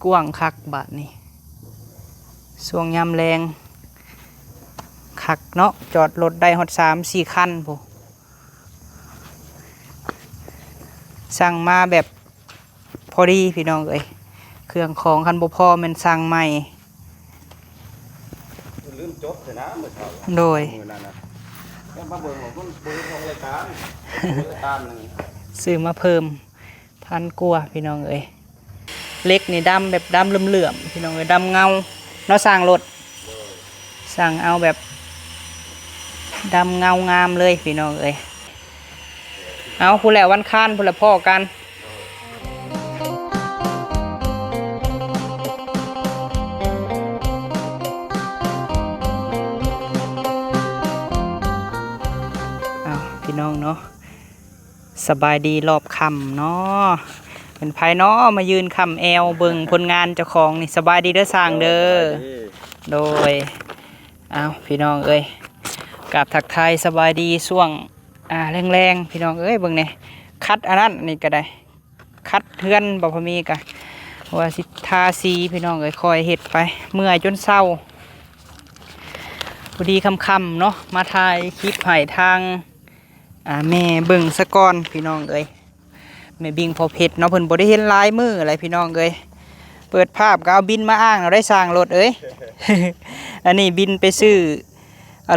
กว้างคักบาทนี่ช่วงยามแรงคักเนาะจอดรถได้ฮอด3-4 คันพูสั่งมาแบบพอดีพี่น้องเอ้ยเครื่องของคันบ่พอมันสั่งใหม่ลืมจดเลยนะเมื่อเช้าโดยมือนั้นนะแค่มาเบิ่งของคนเบิ่งของรายการนึงซื้อมาเพิ่ม1,000 กว่าพี่น้องเอ้ยเล็กนี่ดำแบบดำเหลื่อมๆพี่น้องเอ้ยดำเงาเนาะสั่งรถสั่งเอาแบบดำเงางามเลยพี่น้องเอ้ยเอาผู้แหละวันค้านผู้แหละพ่อกันเอาพี่น้องเนาะสบายดีรอบค่ำเนาะเป็นไผเนาะมายืนค่ำแอวเบิ่งผลงานเจ้าของนี่สบายดีเด้อสร้างเด้อโดยเอาพี่น้องเอ้ยกับทักทายสบายดีช่วงแรงๆพี่น้องเอ้ยเบิ่งเนี่ยคัดอันนั้นนี่ก็ได้คัดเทือนบ่พอมีกะว่าสิทาสีพี่น้องเอ้ยคอยเฮ็ดไปเมื่อยจนเศร้าพอดีค่ำๆเนาะมาถ่ายคลิปให้ทางแม่เบิ่งสะก่อนพี่น้องเอ้ยแม่บิงพอเพชรเนาะเพิ่นบ่ได้เห็นลายมืออะไรพี่น้องเอ้ยเปิดภาพก็เอาบินมาอ้างเราได้สร้างรถเอ้ย อันนี้บินไปซื้อ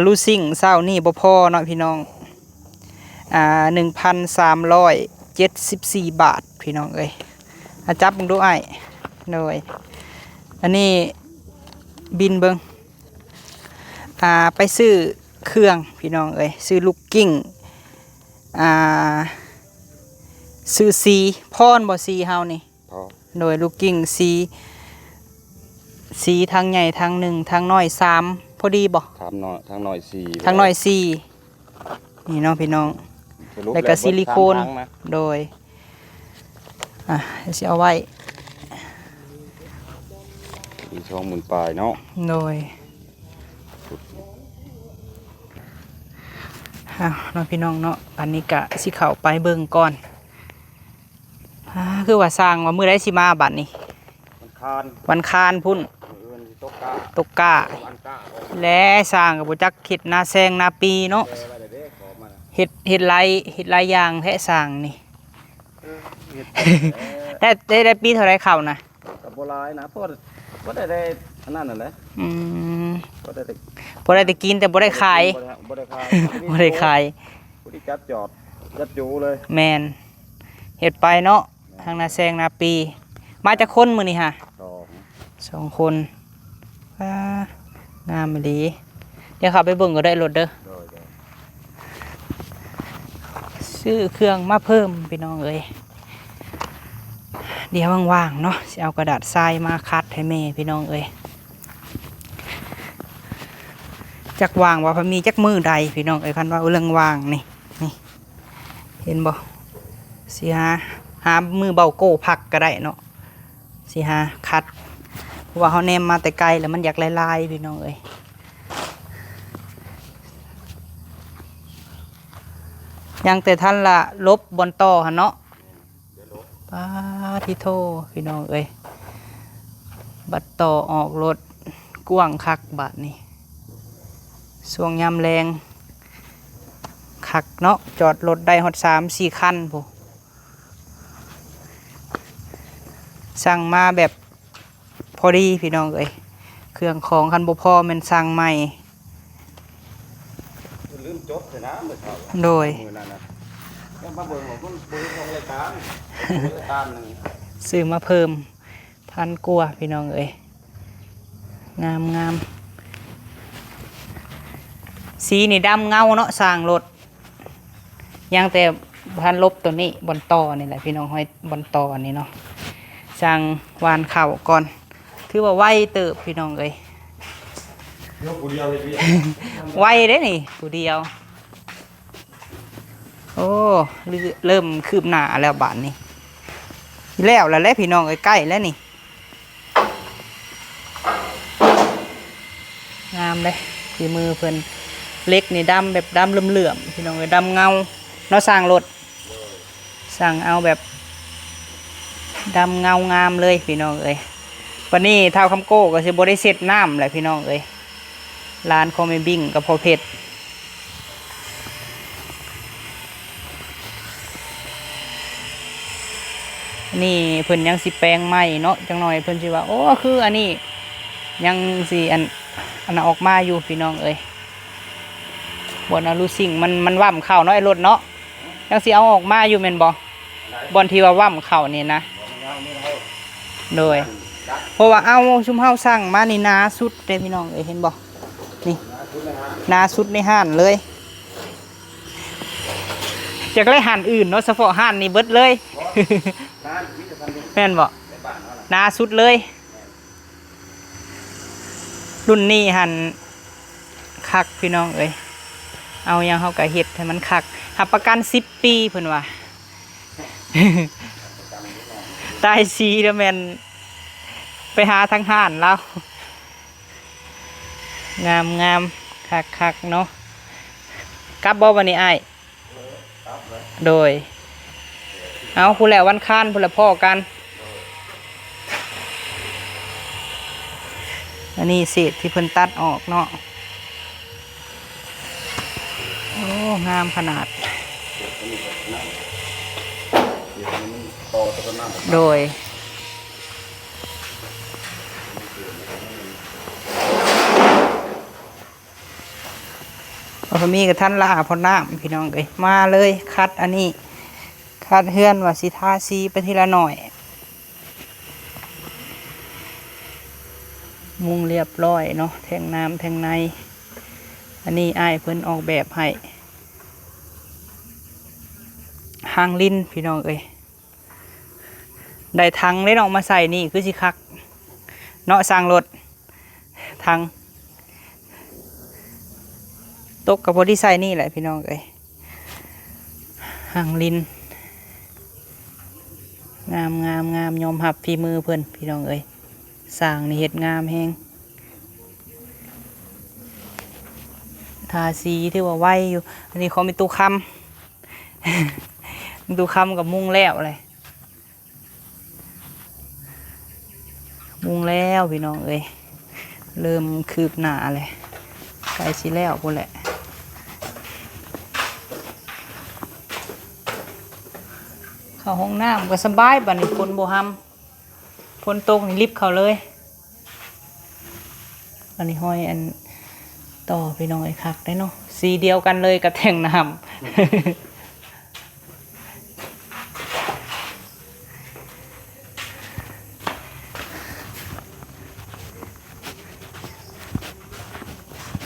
ลูซิ่งเศร้านี่บ่พอเนาะพี่น้อง1,374 บาทพี่น้องเอ้ยจับมึงดูไอ้หน่อยอันนี้บินเบิ่งไปซื้อเครื่องพี่น้องเอ้ยซื้อลูกกิ้งซื้อซีพรบ่ซีเฮานี่โดยลูกกิ้งซีทางใหญ่ทาง1ทางน้อย3พอดีบ่ทางน้อย4ทางน้อย4นี่เนาะพี่น้องแล้วก็ซิลิโคนโดยสิเอาไว้มีช่องหมุนปลายเนาะโดยเนาะพี่น้องเนาะอันนี้กะสิเข้าไปเบิ่งก่อนคือว่าสร้างว่ามื้อใดสิมาบัดนี้วันคานพุ่นตกกาและสร้างกับบ่จักเฮ็ดนาแซงนาปีเนาะเฮ็ดหลายอย่างแท้สร้างนี่ ได้ปีเท่าไรเข้านะก็บ่หลายนะเพราะได้อันนั้นน่ะแหละบ่ได้แต่กินแต่บ่ได้ขายบ่ได้ขายบ่ได้ขายผู้ที่จัดจอดจัดอยู่เลยแม่นเฮ็ดไปเนาะทางนาแซงนาปีมาจากคนมื้อนี้ฮะ2 คนงามดีเดี๋ยวขับไปเบิ่งก็ได้รถเด้อซื้อเครื่องมาเพิ่มพี่น้องเอ้ยเดี๋ยวว่างๆเนาะสิเอากระดาษทรายมาคัดให้แม่พี่น้องเอ้ยจักวางว่าพอมีจักมือใดพี่น้องเอ้ยคันว่าเรื่องวางนี่เห็นบ่สิหามือเบาโก้พักก็ได้เนาะสิหาคัดเพราะว่าเขาแนมมาแต่ไกลแล้วมันอยากลายๆพี่น้องเอ้ยยังแต่ท่านละลบบนต่อหั่นเนาะป้าทิโทพี่น้องเอ้ยบัดต่อออกรถกว้างคักบาทนี่ช่วงยามแรงคักเนาะจอดรถได้ฮอด3-4 คันพูสั่งมาแบบพอดีพี่น้องเอ้ยเครื่องของคันบ่พอมันสั่งใหม่ลืมจดเลยนะเมื่อเช้าโดยมือนั้นนะแค่มาเบิ่งของคนเบิ่งของรายการนึงซื้อมาเพิ่ม1,000 กว่าพี่น้องเอ้ยงามสีนี่ดำเงาเนาะสร้างรถยังแต่พันลบตัวนี้บนต่อนี่แหละพี่น้องห้อยบนต่อนี่เนาะสร้างวานเข่าก่อนถือว่าไวเติบพี่น้องเอ้ยไวเด้นี่ผู้เดียวโอ้เริ่มคืบหน้าแล้วบาดนี้แล้วแหละพี่น้องใกล้แล้วนี่งามเลยฝีมือเพิ่นเล็กนี่ดำแบบดำเหลื่อมๆพี่น้องดำเงาเนาะสร้างรถสั่งเอาแบบดำเงางามเลยพี่น้องเอ้ย วันนี้เท่าคำโก้ก็สิบ่ได้เสร็จน้ำแหละพี่น้องเอ้ยร้านคอมเมบิ้งกับพอเพชรนี่เพิ่นยังสิแปลงใหม่เนาะจังหน่อยเพิ่นสิว่าโอ้คืออันนี้ยังสิอันนั้นออกมาอยู่พี่น้องเอ้ยบอนเอาลูซิ่งมันว่ำเข้าเนาะไอ้รถเนาะยังสิเอาออกมาอยู่แม่นบ่บอนที่ว่าว่ำเข้านี่นะโดยเพราะว่าเอาชุมเฮาสั่งมานี่นาสุดเด้พี่น้องเอ้ยเห็นบ่นี่นาสุดในห้านเลยจากไรห้านอื่นเนาะเฉพาะห้านนี่เบิดเลยแม่นบ่นาสุดเลยรุ่นนี้หันคักพี่น้องเอ้ยเอายังเฮาก็เฮ็ดให้มันคักรับประกัน10 ปีเพิ่นว่า ตายสีแล้วแม่นไปหาทางห้านแล้วงามคักเนาะกลับบ่วันนี้อ้ายโดยเอาผู้แหละวันค้านผู้แหละพ่อกันอันนี้เศษที่เพิ่นตัดออกเนาะโอ้งามขนาดโดยพอมีกับท่านล่าพอน้ำพี่น้องเอ้ยมาเลยคัดอันนี้คัดเฮือนว่าสิทาสีไปทีละหน่อยมุงเรียบร้อยเนาะแทงน้ำแทงในอันนี้อ้ายเพิ่นออกแบบให้หางลิ้นพี่น้องเอ้ยได้ทังได้ออกมาใส่นี่คือสิคักเนาะสร้างรถทังตกกับพอดีใส่นี่แหละพี่น้องเอ้ยหางลิ้นงามยอมหับฝีมือเพิ่นพี่น้องเอ้ยสร้างนี่เฮ็ดงามแฮงทาสีที่ว่าไว้อยู่อันนี้เขามีตู้คำ ตู้คำกับมุ้งแล้วเลยมุ้งแล้วพี่น้องเอ้ยเริ่มคืบหน้าเลยใกล้สิแล้วพุ่นแหละเข้าห้องน้ำก็สบายบัดนี้ฝนบ่ฮัมฝนตกนี่รีบเข้าเลยอันนี้ห้อยอันต่อพี่น้องไอ้คักได้เนาะสีเดียวกันเลยกับแทงน้ำ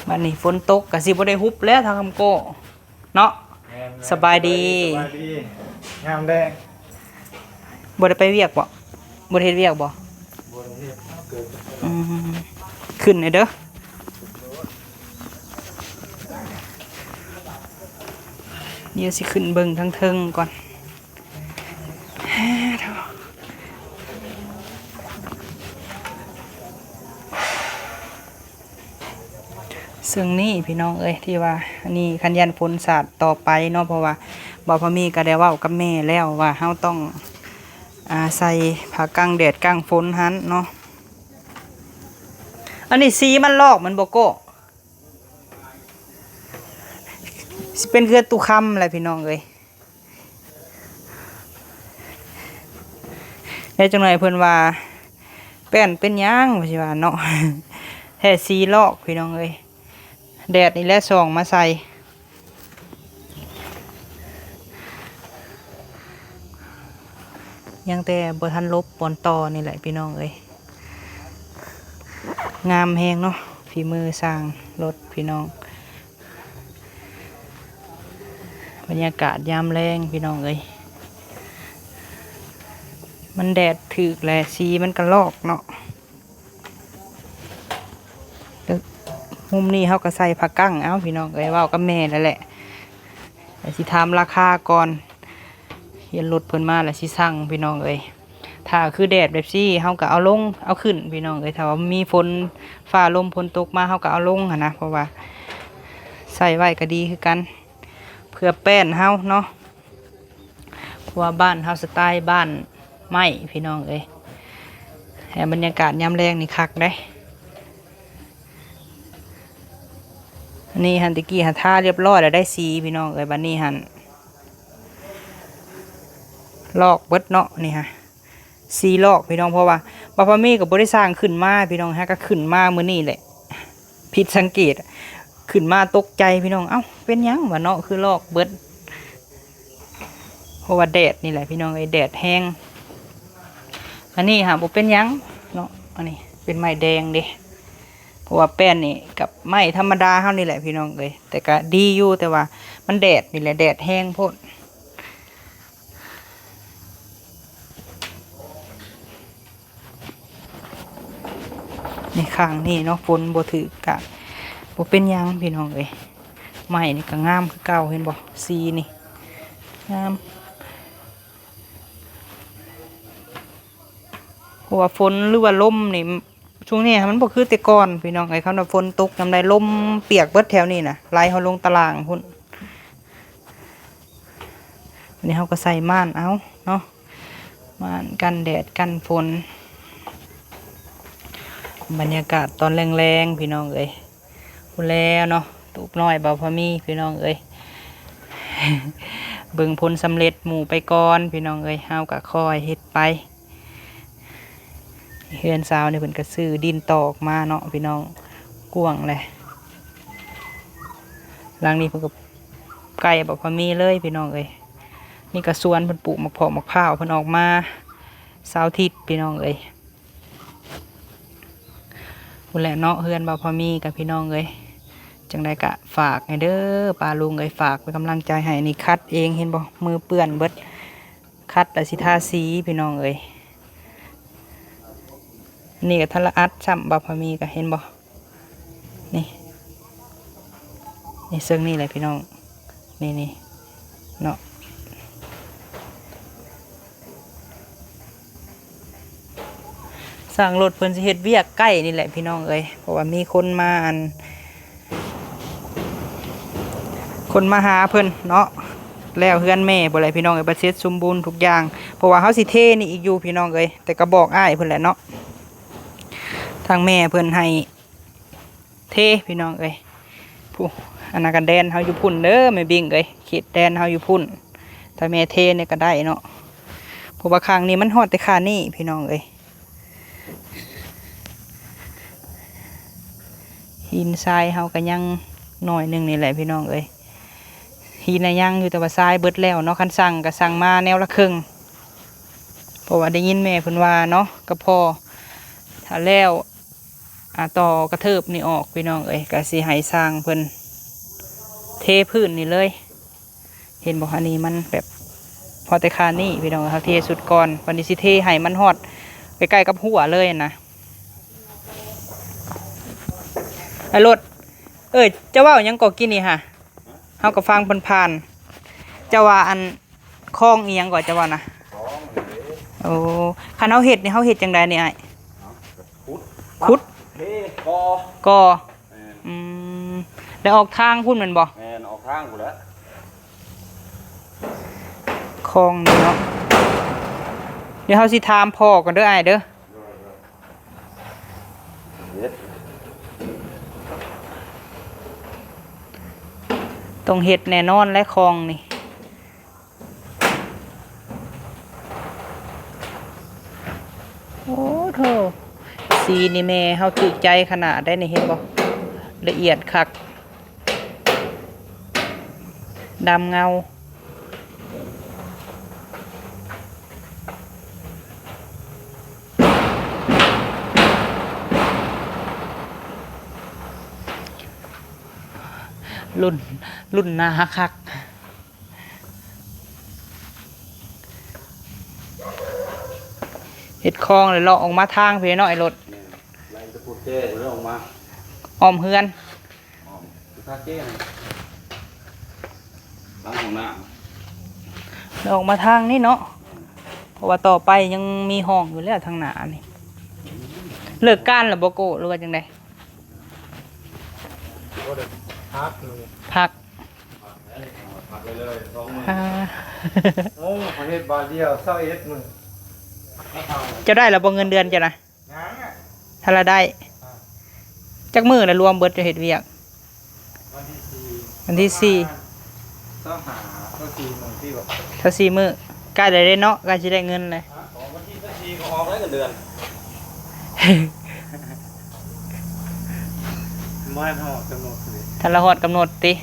บัดนี้ฝนตกก็สิบ่ได้ฮุบแล้วทางคำโก้เนาะสบายดีงามแดงบ่ได้ไปเวียกบ่บ่ได้เฮ็ดเวียกบ่ขึ้นเลยเด้อเดี๋ยวสิขึ้นเบิ่งทั้งเทิงก่อนซึ่งนี่พี่น้องเอ้ยที่ว่าอันนี้คันยันฝนสาดต่อไปเนาะเพราะว่าบ่พอมีก็ได้เว้ากับแม่แล้วว่าเฮาต้องใส่ผ้ากางแดดกางฝนหันเนาะอันนี้สีมันลอกมันบ่โก้สิเป็นเกือตุคำอะไรพี่น้องเอ้ยได้จังหน่อยเพิ่นว่าแป้นเป็นหยังว่าสิว่าเนาะแท้สีลอกพี่น้องเอ้ยแดดนี่แหละส่องมาใส่ยังแต่บ่ทันลบปอนต่อนี่แหละพี่น้องเอ้ยงามแฮงเนาะฝีมือสร้างรถพี่น้องบรรยากาศยามแรงพี่น้องเอ้ยมันแดดถึกแหละสีมันก็ลอกเนาะมุมนี้เขาก็ใส่ผักกั้งเอ้าพี่น้องเอ้ยว่ากับแม่แล้วแหละแต่สิถามราคาก่อนเห็นรถเพิ่นมาแล้วสิสั่งพี่น้องเอ้ยถ้าคือแดดแบบซี่เขาก็เอาลงเอาขึ้นพี่น้องเอ้ยถ้าว่ามีฝนฟ้าลมฝนตกมาเขาก็เอาลงหั่นนะเพราะว่าใส่ไว้ก็ดีคือกันเพื่อแป้นเฮาเนาะเพราะว่าบ้านเฮาสไตล์บ้านไม้พี่น้องเอ้ย ให้บรรยากาศยามแรงนี่คักได้นี่หันตะกี้หันท่าเรียบร้อยแล้วได้สีพี่น้องเอ้ยบัดนี้หันลอกเบิดเนาะนี่ฮะสีลอกพี่น้องเพราะว่าบาพามีกับบริสร้างขึ้นมาพี่น้องฮะก็ขึ้นมามื้อนี้แหละผิดสังเกตขึ้นมาตกใจพี่น้องเอ้าเป็นยังวะเนาะคือลอกเบิดเพราะว่าแดดนี่แหละพี่น้องไอ้แดดแห้งอันนี้ฮะบ่เป็นยังเนาะอันนี้เป็นไม้แดงเด้เพราะว่าแป้นนี่กับไม้ธรรมดาเฮานี่แหละพี่น้องเอ้ยแต่ก็ดีอยู่แต่ว่ามันแดดนี่แหละแดดแห้งโพดนี่ข้างนี่เนาะฝนบ่ถือกะบ่เป็นหยังพี่น้องเอ้ยไม้นี่ก็งามคือเก่าเห็นบ่สีนี่งามเพราะว่าฝนหรือว่าลมนี่ช่วงนี้มันบ่คือแต่ก่อนพี่น้องไอ้คำว่าฝนตกยามใดลมเปียกเบิดแถวนี้น่ะไหลเฮาลงตารางพุ่นอันนี้เฮาก็ใส่ม่านเอาเนาะม่านกันแดดกันฝนบรรยากาศตอนแรงๆพี่น้องเอ้ยพูดแล้วเนาะตูบน้อยเบาพอมีพี่น้องเอ้ย เบิ่งผลสำเร็จหมู่ไปก่อนพี่น้องเอ้ยเฮาก็คอยเฮ็ดไปเฮือนสาวนี่เพิ่นก็ซื้อดินตอกมาเนาะพี่น้องกว้างเลยหลังนี้เพิ่นก็ไก่เบาพอมีเลยพี่น้องเอ้ยนี่ก็สวนเพิ่นปลูกมะพร้าวมะพร้าวเพิ่นออกมาเสาร์อาทิตย์พี่น้องเอ้ยพูดแหละเนาะเฮือนบ่พอมีกับพี่น้องเอ้ยจังไดกะฝากให้เด้อป้าลุงเอ้ยฝากเป็นกำลังใจให้นี่คัดเองเห็นบ่มือเปื้อนเบิดคัดแต่สิทาสีพี่น้องเอ้ยนี่ก็ทะละอัดซ้ำบ่พอมีก็เห็นบ่นี่นี่ซึ่งนี่แหละพี่น้องนี่เนาะสั่งรถเพิ่นสิเฮ็ดเวียกใกล้นี่แหละพี่น้องเอ้ยเพราะว่ามีคนมาหาเพิ่นเนาะแล้วเฮือนแม่บ่ไรพี่น้องเอ้ยบ่เสร็จสมบูรณ์ทุกอย่างเพราะว่าเฮาสิเทนี่อีกอยู่พี่น้องเอ้ยแต่ก็บอกอ้ายเพิ่นแหละเนาะทางแม่เพิ่นให้เทพี่น้องเอ้ยผู้อันนั้นกันแดนเฮาอยู่พุ่นเด้อแม่บิ่งเอ้ยเขตแดนเฮาอยู่พุ่นถ้าแม่เทนี่ก็ได้เนาะเพราะว่าข้างนี้มันฮอดแต่ข้างนี้พี่น้องเอ้ยหินทรายเฮาก็ยังหน่อยนึงนี่แหละพี่น้องเอ้ยหินยังอยู่แต่ว่าทรายเบิดแล้วเนาะคันสั่งก็สั่งมาแนวละครึ่งเพราะว่าได้ยินแม่เพิ่นว่าเนาะก็พอถ้าแล้วต่อกระเทิบนี่ออกพี่น้องเอ้ยก็สิให้สร้างเพิ่นเทพื้นนี่เลยเห็นบ่อันนี้มันแบบพอแต่คานี่พี่น้องเขาเทสุดก่อนวันนี้สิเทให้มันฮอดใกล้ๆกับหัวเลยนะไอ้รถจะว่ายังก่อกินนี่ฮะเฮาก็ฟังผ่านๆจะว่าอันคลองอีหยังก่อนจะว่านะโอ้คันเฮาเฮ็ดนี่เฮาเฮ็ดจังไดนี่ไอ้ขุดเฮ้กอแล้วออกทางพุ่นแม่นบ่แม่นออกทางกูแล้วคลองนี่เนาะเดี๋ยวเฮาสิถามพ่อก่อนเด้ออ้ายเด้อต้องเห็ดแน่นอนและคลองนี่โอ้โธ่สีนี่แม่เฮาถูกใจขนาดได้นี่เห็นบ่ละเอียดคักดำเงารุ่นนาคักเห็ดคลองเลยเลาะออกมาทางเพื่อนหน่อยรถไล่ตะปูเจ้เรื่องออกมาอ้อมเฮือนทาเจ้ล้างของน้ำเลาะออกมาทางนี่เนาะเพราะว่าต่อไปยังมีห้องอยู่แล้วทางหน้านี่เลิกก้านหรือโบโก้หรือว่าจังไดพักไปเลยโอ้ประเทศบาเดียว21 มื้อจะได้หรือบ่เงินเดือนจะนะยัง ยังอ่ะ ถ้าละได้จักมือแล้วรวมเบิดจะเฮ็ดเวียก วันที่สี่ วันที่ ต้องหาก็4มื้อที่บอก 4ถ้า4มื้อใกล้ได้เนาะใกล้สิได้เงินเลย ของวันที่สี่ก็ออกแล้วเงินเดือน บ้านหอกำหนดเลย ถ้าละฮอดกำหนดติ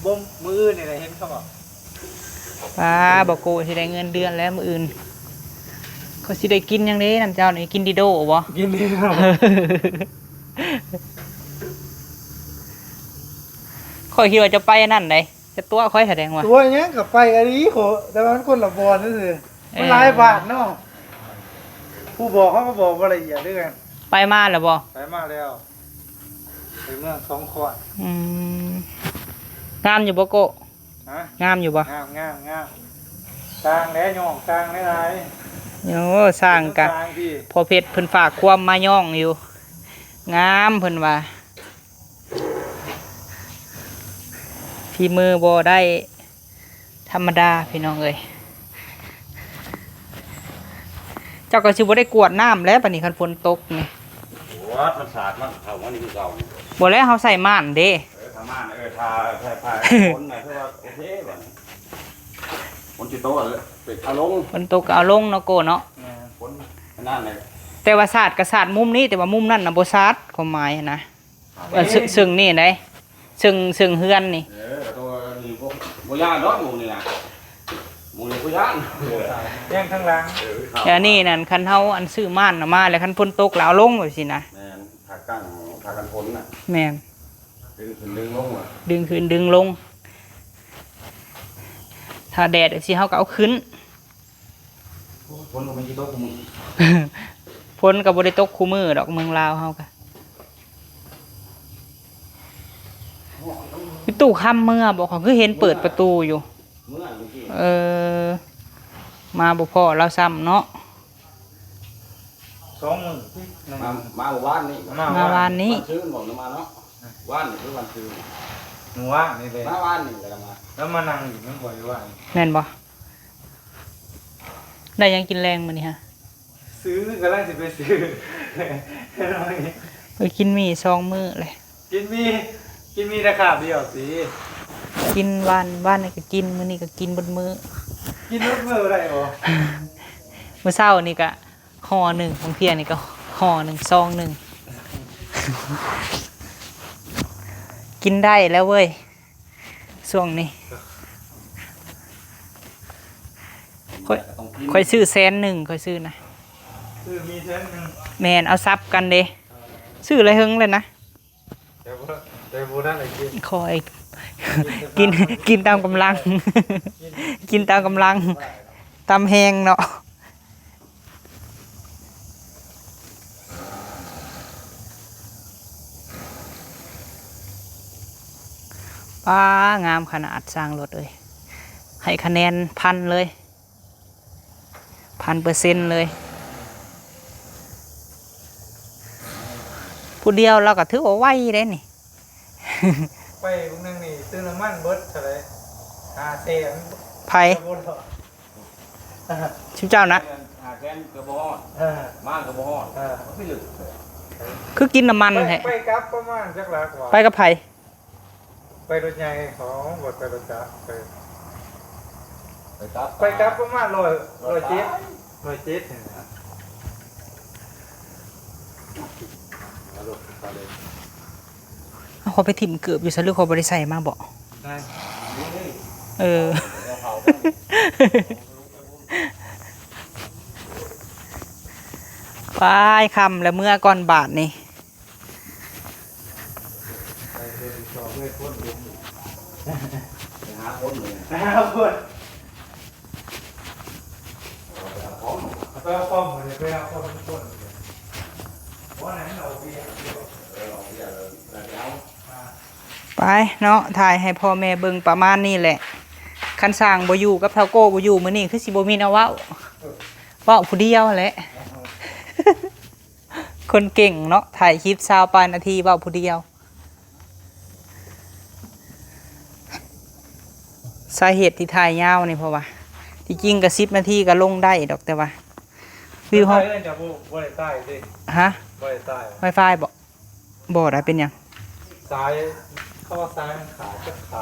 บ่มมือนี่แหละเห็นเขาบอก ป้าบ่โกสิได้เงินเดือนแล้วมื้ออื่นเขาสิได้กินหยังเด้น้ำเจ้านี่กินดิโดบ่ กินนี่ครับ ค่อยคิดว่าจะไปอันนั่นได้จะตัวค่อยแสดงว่า ตัวเนี้ยกับไปอันนี้โหแต่ว่ามันคนละบอลนั่นสิมันหลายบาทเนาะผู้บอกเขาก็บอกว่าละเอียดด้วยกัน ไปมาแล้วบ่ ไปมาแล้วไปเมืองสองขวด อืมงามอยู่บ่โก ฮะ งามอยู่บ่ งามสร้างแล้วย่องสร้างได้ไร โอ้สร้างกะ สร้างที่ พอเพชรเพิ่นฝากความมาย่องอยู่ งามเพิ่นว่าพี่มือบ่ได้ธรรมดาพี่น้องเอ้ยเจ้าก็สิบ่ได้กวดน้ำแล้วบัดนี้คันฝนตกนี่ วัดมันสาดมันเท่าวันนี้คือเก่านี่ บ่แล้วเฮาใส่ม่านเด้ ทำมาทาคนน่ะเพื่อว่าโอเคแบบนี้คนจิตโตเลยเป็ดเอาลง ฝนตกก็เอาลงเนาะโกเนาะ คนนั่นเลย แต่ว่าศาสตร์ก็ศาสตร์มุมนี้แต่ว่ามุมนั้นน่ะบ่ศาสตร์ความหมายนะซึ่งนี่ได้ซึ่งเฮือนนี่ ตัวนี้พวกโบย่านดอกหมูนี่นะหมูนี่โบย่าน แย่งข้างหลัง แต่อันนี้นั่นคันเฮาอันซื้อม่านน่ะมาแล้วคันฝนตกแล้วเอาลงแบบสินะ แมนผักกั้งผักกันพ้นน่ะ แม่น ดึงขึ้นดึงลงอ่ะ ดึงขึ้นดึงลง ถ้าแดดสิเฮาก็เอาขึ้น พ้นก็ไม่จิตโตกูมึง ฝนก็บ่ได้ตกคู่มือดอกเมืองลาวเฮาก็พี่ตู้ค่ำเมื่อบอกเขาคือเห็นเปิดประตูอยู่ เมื่อเมื่อกี้ มาบ่พอเราซ้ำเนาะ 2 มื้อที่นั่น มาว่านนี่ มาวันนี้ วันซื้อบอกมาเนาะว่านนี่คือวันซื้อ หนูว่านี่เลย มาว่านนี่แล้วมา แล้วมานั่งอยู่มันบ่อยว่า แม่นบ่ได้ยังกินแรงมื้อนี้ฮะ ซื้อก็ได้สิไปซื้อ ไปกินหมี่2มื้อเลย กินมีราคาเดียวสิ กินวันนี่ก็กินมื้อนี้ก็กินเบนมื้อ กินรถเมื่อไรบ่ มื้อเช้านี่ก็ห่อหนึ่งบางเที่ยนี่ก็ห่อหนึ่งซองหนึ่ง กินได้แล้วเว้ยช่วงนี้ค่อยซื้อ100,000ค่อยซื้อนะ ซื้อมีเส้นหนึง แม่นเอาซับกันเด้ซื้ออะไรหึงเลยนะ แต่บ่ได้เลยกิน คอย กินตามกำลัง กินตามกำลังตามแหงเนาะป้างามขนาดสร้างรถเลยให้คะแนน1,000เลย1,000%เลยผู้เดียวเราก็ถือว่าไวได้นี่ ไปพวกนึงนี่ซื้อน้ำมันเบิดเท่าไหร่5แสน ไผชิมเจ้านะ หาแกนกระบอก เออ มากกระบอกไม่หลุด คือกินน้ำมันแท้ ไปกลับประมาณจักหลักว่า ไปกับไผ ไปรถใหญ่ของบดไปรถจักรไป ครับ ไปกลับประมาณ107นี่นะ เขาไปถิ่มเกือบอยู่ซะหรือเขาบริใส่มาบอก ได้ เออ ไปคำแล้วเมื่อก่อนบาทนี่ ไปเดินสอบเลยคนลุง ไปหาคนเลย นะครับเพื่อนไปเอาข้อมูลเลยไปเอาข้อมูลคนว่าไหนมันเอาเบียร์ ไปเนาะถ่ายให้พ่อแม่เบิ่งประมาณนี้แหละคันสร้างบ่อยู่กับเท่าโก้บ่อยู่มื้อนี้คือสิบ่มีแนวเว้าผู้เดียวแหละ คนเก่งเนาะถ่ายคลิป20ปลายนาทีเว้าผู้เดียวสาเหตุที่ถ่ายยาวนี่เพราะว่าที่จริงก็10นาทีก็ลงได้ดอกแต่ว่า วิวห้อง ใต้จะบ่ได้ใต้สิ ฮะ บ่ได้ใต้ Wi-Fi บ่ได้เป็นหยัง ซ้ายเข้าว่าซ้ายมันขา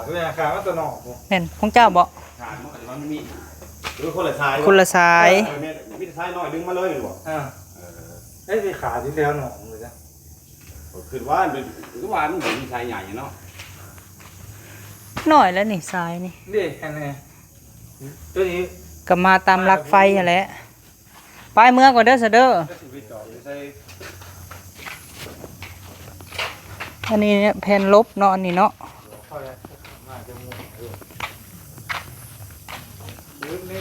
ก็ยังขามันตัวนอกบ่ แม่นของเจ้าบ่ ขาดมันมีหรือคนละสาย คนละสาย มีสายน้อยดึงมาเลยหรือเปล่า เอ้ยมีขาที่แล้วหนองเลยจ้ะ คือว่าเป็นคือว่ามันมีสายใหญ่เนาะ น้อยแล้วนี่สายนี่ นี่แค่นี้ตัวนี้ ก็มาตามหลักไฟนั่นแหละไปเมืองก่อนเด้อซะเด้อ ก็สิไปจอดอยู่ใส่ อันนี้เนี่ยแผ่นลบเนาะอันนี้เนาะ เข้าแล้วมาจะมุดนี่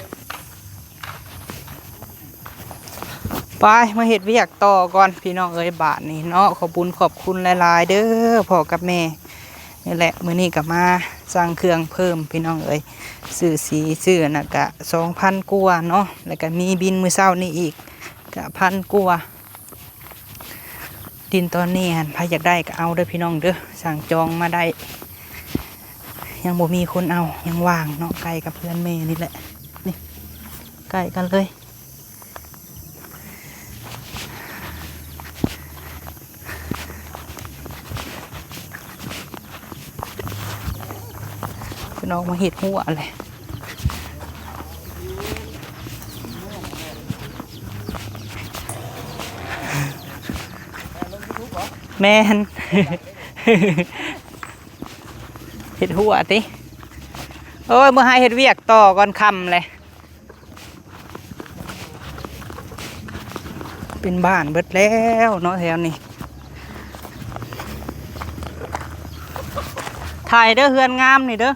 ไปมาเฮ็ดเวียกต่อก่อนพี่น้องเอ้ยบาทนี่เนาะขอบคุญขอบคุณหลายๆเด้อพ่อกับแม่นี่แหละมื้อนี้ก็มาสร้างเครื่องเพิ่มพี่น้องเอ้ยซื้อสีซื้อน่ะก็ 2,000 กว่าเนาะแล้วก็มีบินมื้อเช้านี้อีกก็1,000 กว่าดินตอนนี้หั่นใครอยากได้ก็เอาเด้อพี่น้องเด้อสั่งจองมาได้ ยังบ่มีคนเอายังว่างเนาะใกล้กับเพื่อนแม่นี่แหละนี่ใกล้กันเลยพี่น้องมาเห็ดหัวเลยแม่น เห็ดหัวติโอ้ยเมื่อหาเห็ดเวียกต่อก่อนคำเลยเป็นบ้านเบิดแล้วเนาะแถวนี้ถ่ายเด้อเฮือนงามนี่เด้อ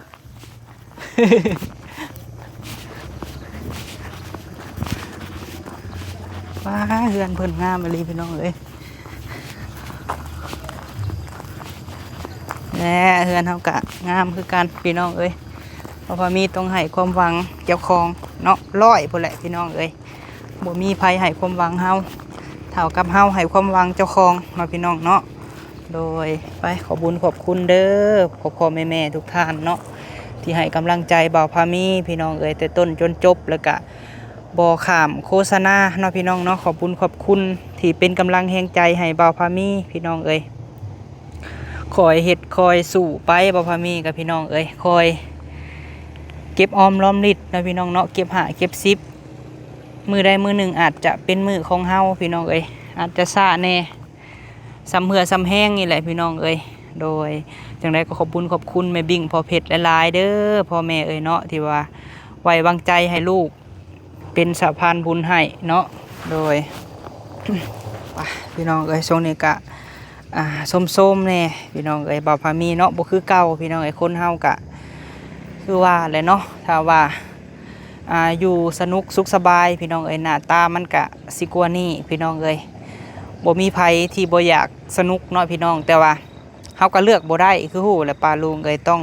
ว้าเฮือนเพิ่นงามเลยพี่น้องเอ้ยแน่เฮือนเฮากะงามคือกันพี่น้องเอ้ยเพราะว่ามีต้องให้ความหวังเจ้าของเนาะร้อยพุ่นแหละพี่น้องเอ้ยบ่มีภัยให้ความหวังเฮาเท่ากับเฮาให้ความหวังเจ้าของเนาะพี่น้องเนาะโดยไปขอบุญขอบคุณเด้อพ่อแม่ทุกท่านเนาะที่ให้กำลังใจบ่าวพามีพี่น้องเอ้ยแต่ต้นจนจบแล้วก็บ่ข้ามโฆษณาเนาะพี่น้องเนาะขอบุญขอบคุณที่เป็นกำลังแห่งใจให้บ่าวพามีพี่น้องเอ้ยคอยเฮ็ดคอยสู่ไปบ่าวพามีกับพี่น้องเอ้ยคอยเก็บออมรอมริดนะพี่น้องเนาะเก็บหาเก็บซิปมือใดมือหนึ่งอาจจะเป็นมือของเฮาพี่น้องเอ้ยอาจจะซ่าแน่ซ้ำเหือซ้ำแห้งนี่แหละพี่น้องเอ้ยโดยจังไดก็ขอบคุญขอบคุณแม่บิ่งพ่อเพชรหลายๆเด้อพ่อแม่เอ้ยเนาะที่ว่าไว้วางใจให้ลูกเป็นสะพานบุญให้เนาะโดย พี่น้องเอ้ยช่วงนี้ก็ส้มๆแน่พี่น้องเอ้ยบ่าวพามีเนาะบ่คือเก่าพี่น้องเอ้ยคนเฮากะคือว่าแหละเนาะถ้าว่าอยู่สนุกสุขสบายพี่น้องเอ้ยหน้าตามันกะสิกว่านี้พี่น้องเอ้ยบ่มีไผที่บ่อยากสนุกเนาะพี่น้องแต่ว่าเฮาก็เลือกบ่ได้คือฮู้แหละป้าลุงเอ้ยต้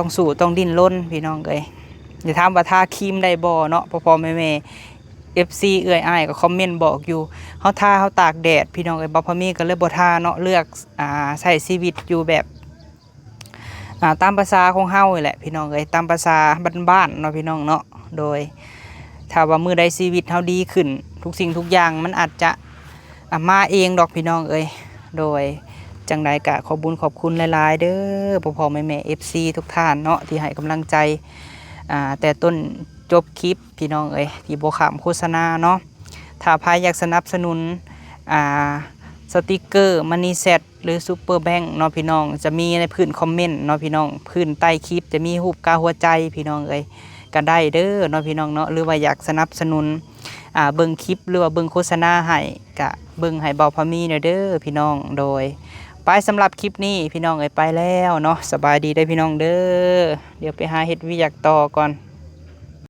องสู้ต้องดิ้นรนพี่น้องเอ้ยอย่าถามว่าทาครีมได้บ่เนาะพ่อๆแม่ๆ FC เอื้อยอ้ายก็คอมเมนต์บอกอยู่เฮาทาเฮาตากแดดพี่น้องเอ้ยบ่พอมีก็เลยบ่ทาเนาะเลือกใช้ชีวิตอยู่แบบตามภาษาของเฮานี่แหละพี่น้องเอ้ยตามภาษาบ้านๆเนาะพี่น้องเนาะโดยถ้าว่ามื้อใดชีวิตเฮาดีขึ้นทุกสิ่งทุกอย่างมันอาจจะมาเองดอกพี่น้องเอ้ยโดยจังใดก็ขอบุญขอบคุณหลายๆเด้อพ่อๆแม่ๆ FC ทุกท่านเนาะที่ให้กำลังใจแต่ต้นจบคลิปพี่น้องเอ้ยที่บ่ข้ามโฆษณาเนาะถ้าใครอยากสนับสนุนสติกเกอร์มันนี่เซ็ตหรือซูเปอร์แบงค์เนาะพี่น้องจะมีในพื้นคอมเมนต์เนาะพี่น้องพื้นใต้คลิปจะมีรูปกาหัวใจพี่น้องเอ้ยก็ได้เด้อเนาะพี่น้องเนาะหรือว่าอยากสนับสนุนเบิ่งคลิปหรือว่าเบิ่งโฆษณาให้ก็เบิ่งให้เบาพามีเด้อพี่น้องโดยไปสำหรับคลิปนี้พี่น้องเอ้ยไปแล้วเนาะสบายดีได้พี่น้องเด้อเดี๋ยวไปหาเฮ็ดวิอยากต่อก่อน